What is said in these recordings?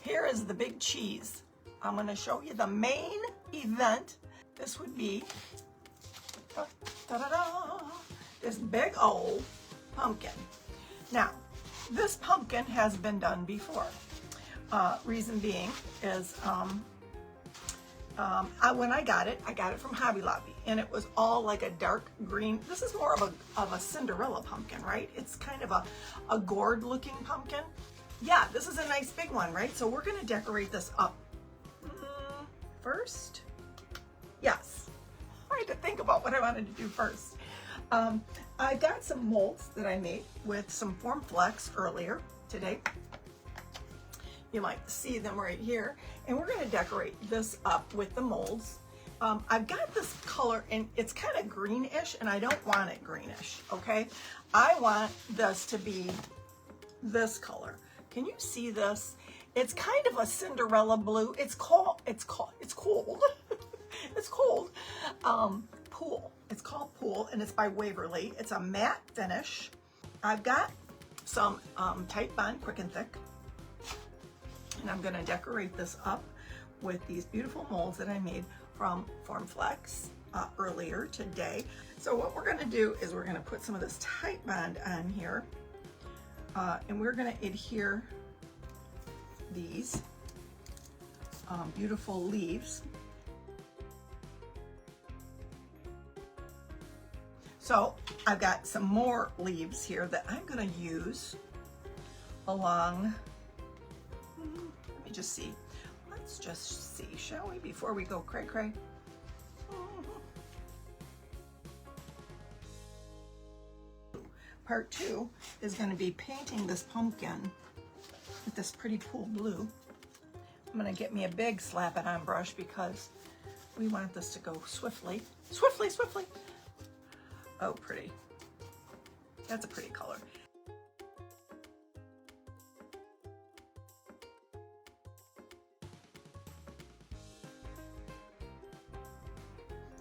here is the big cheese. I'm going to show you the main event. This would be this big old pumpkin. Now, this pumpkin has been done before. Reason being is when I got it from Hobby Lobby, and it was all like a dark green. This is more of a Cinderella pumpkin, right? It's kind of a gourd looking pumpkin. Yeah, this is a nice big one, right? So we're gonna decorate this up first. Yes, I had to think about what I wanted to do first. I got some molds that I made with some Form Flex earlier today. You might see them right here. And we're gonna decorate this up with the molds. I've got this color and it's kind of greenish, and I don't want it greenish, okay? I want this to be this color. Can you see this? It's kind of a Cinderella blue. It's cold. It's cold. Pool. It's called Pool, and it's by Waverly. It's a matte finish. I've got some Type Bond Quick and Thick, and I'm going to decorate this up with these beautiful molds that I made from Form Flex earlier today. So what we're going to do is we're going to put some of this Type Bond on here, and we're going to adhere these beautiful leaves. So I've got some more leaves here that I'm going to use along. Let me just see. Let's just see, shall we, before we go cray cray? Part 2 is going to be painting this pumpkin with this pretty pool blue. I'm going to get me a big slap it on brush because we want this to go swiftly. Swiftly, swiftly. Oh, pretty. That's a pretty color.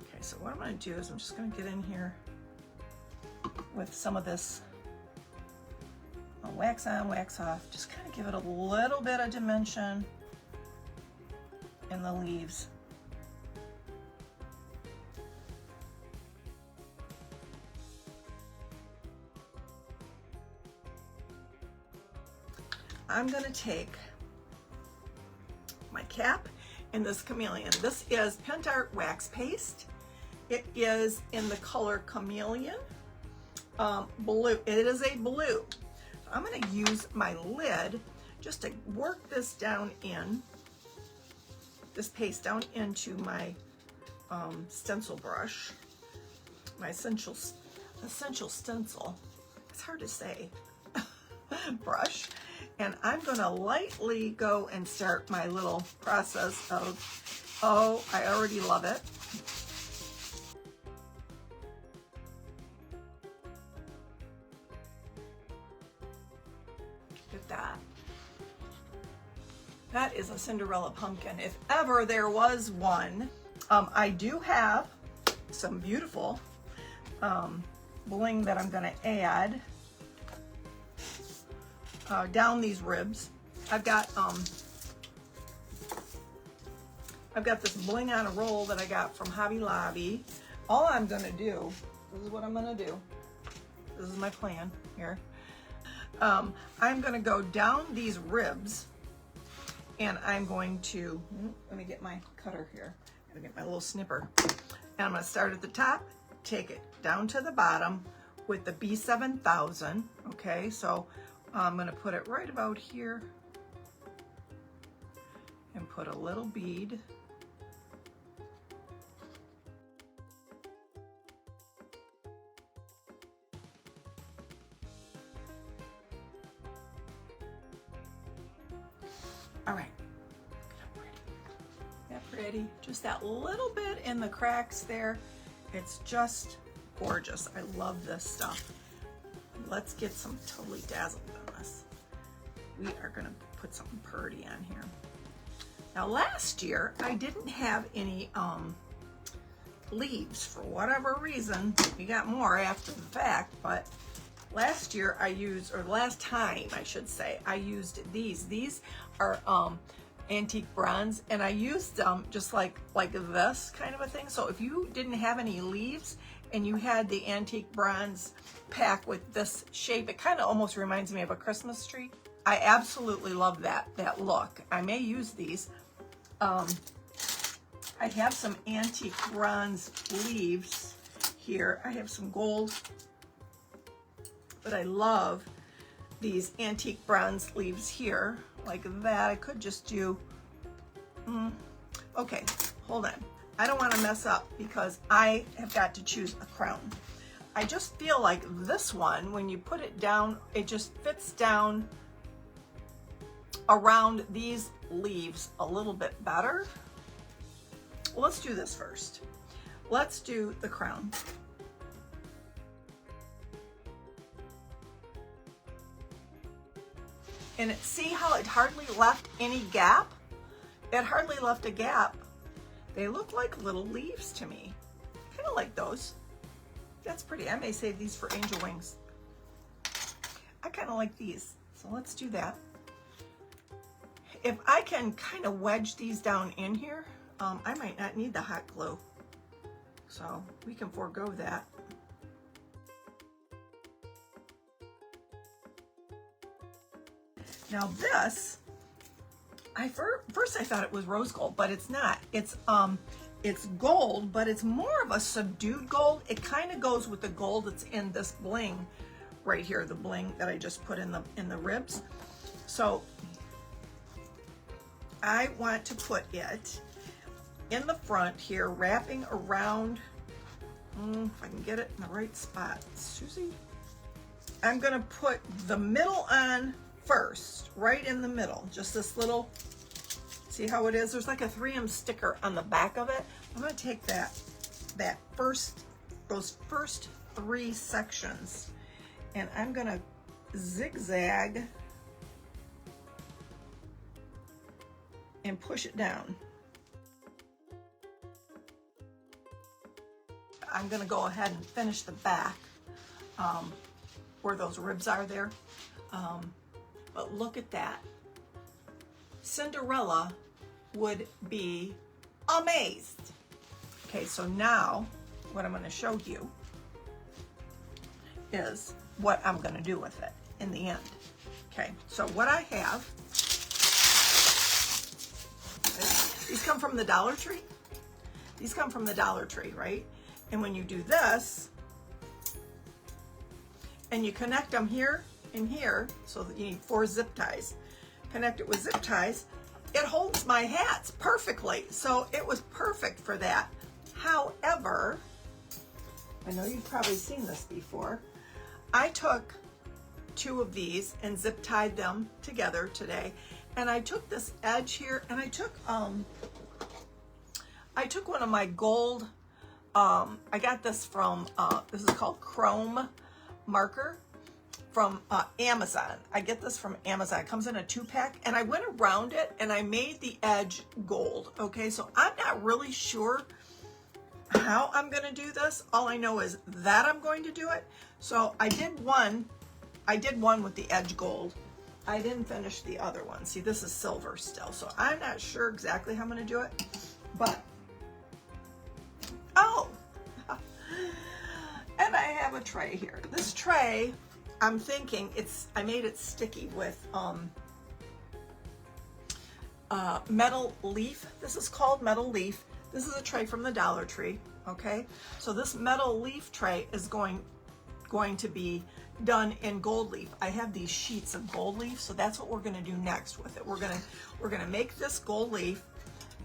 Okay, so what I'm going to do is I'm just going to get in here with some of this wax on, wax off. Just kind of give it a little bit of dimension in the leaves. I'm going to take my cap and this chameleon. This is Pentart Wax Paste. It is in the color Chameleon blue. It is a blue. So I'm going to use my lid just to work this down in, this paste down into my stencil brush, my essential stencil. It's hard to say. Brush. And I'm going to lightly go and start my little process of, oh, I already love it. Look at that. That is a Cinderella pumpkin, if ever there was one. I do have some beautiful bling that I'm going to add down these ribs. I've got this bling on a roll that I got from Hobby Lobby. All I'm gonna do, this is what I'm gonna do. This is my plan here. I'm gonna go down these ribs, and I'm going to, let me get my cutter here. I'm gonna get my little snipper. And I'm gonna start at the top, take it down to the bottom with the B7000, okay? So I'm going to put it right about here and put a little bead. All right, that pretty? Just that little bit in the cracks there. It's just gorgeous. I love this stuff. Let's get some Totally Dazzled on this. We are going to put something pretty on here. Now last year I didn't have any leaves for whatever reason. We got more after the fact, but Last year I used, or last time I should say, I used these. These are antique bronze, and I used them just like this kind of a thing. So if you didn't have any leaves and you had the antique bronze pack with this shape, it kind of almost reminds me of a Christmas tree. I absolutely love that look. I may use these. I have some antique bronze leaves here. I have some gold, but I love these antique bronze leaves here, like that. I could just do, okay, hold on. I don't want to mess up because I have got to choose a crown. I just feel like this one, when you put it down, it just fits down around these leaves a little bit better. Well, let's do this first. Let's do the crown. And see how it hardly left any gap? It hardly left a gap. They look like little leaves to me. Kind of like those. That's pretty. I may save these for angel wings. I kind of like these. So let's do that. If I can kind of wedge these down in here, I might not need the hot glue. So we can forego that. Now this, first I thought it was rose gold, but it's not. It's gold, but it's more of a subdued gold. It kind of goes with the gold that's in this bling right here, the bling that I just put in the ribs. So I want to put it in the front here, wrapping around, if I can get it in the right spot. Susie, I'm gonna put the middle on first, right in the middle, just this little, see how it is? There's like a 3M sticker on the back of it. I'm gonna take those first 3 sections, and I'm gonna zigzag and push it down. I'm gonna go ahead and finish the back where those ribs are there. But look at that. Cinderella would be amazed. Okay, so now what I'm gonna show you is what I'm gonna do with it in the end. Okay, so what I have, these come from the Dollar Tree. These come from the Dollar Tree, right? And when you do this, and you connect them here and here, so that you need 4 zip ties. Connect it with zip ties, it holds my hats perfectly. So it was perfect for that. However, I know you've probably seen this before. I took 2 of these and zip tied them together today. And I took this edge here, and I took one of my gold, I got this from, this is called Chrome marker from Amazon. I get this from Amazon. It comes in a 2-pack, and I went around it and I made the edge gold. Okay, so I'm not really sure how I'm going to do this. All I know is that I'm going to do it. So I did one with the edge gold. I didn't finish the other one. See, this is silver still, so I'm not sure exactly how I'm going to do it, but oh, and I have a tray here. This tray, I'm thinking I made it sticky with metal leaf. This is called metal leaf. This is a tray from the Dollar Tree. Okay, so this metal leaf tray is going to be done in gold leaf. I have these sheets of gold leaf, so that's what we're going to do next with it. We're going to make this gold leaf.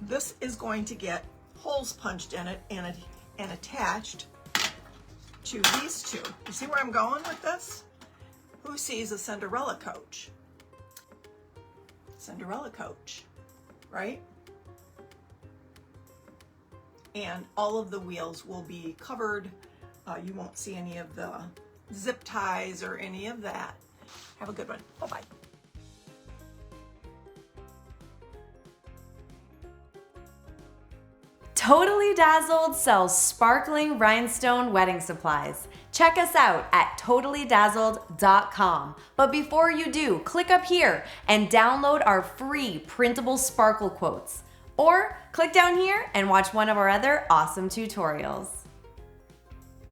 This is going to get holes punched in it and attached to these 2. You see where I'm going with this? Who sees a Cinderella coach? Cinderella coach, right? And all of the wheels will be covered. You won't see any of the zip ties or any of that. Have a good one. Bye-bye. Totally Dazzled sells sparkling rhinestone wedding supplies. Check us out at totallydazzled.com. But before you do, click up here and download our free Printable Sparkle Quotes. Or click down here and watch one of our other awesome tutorials.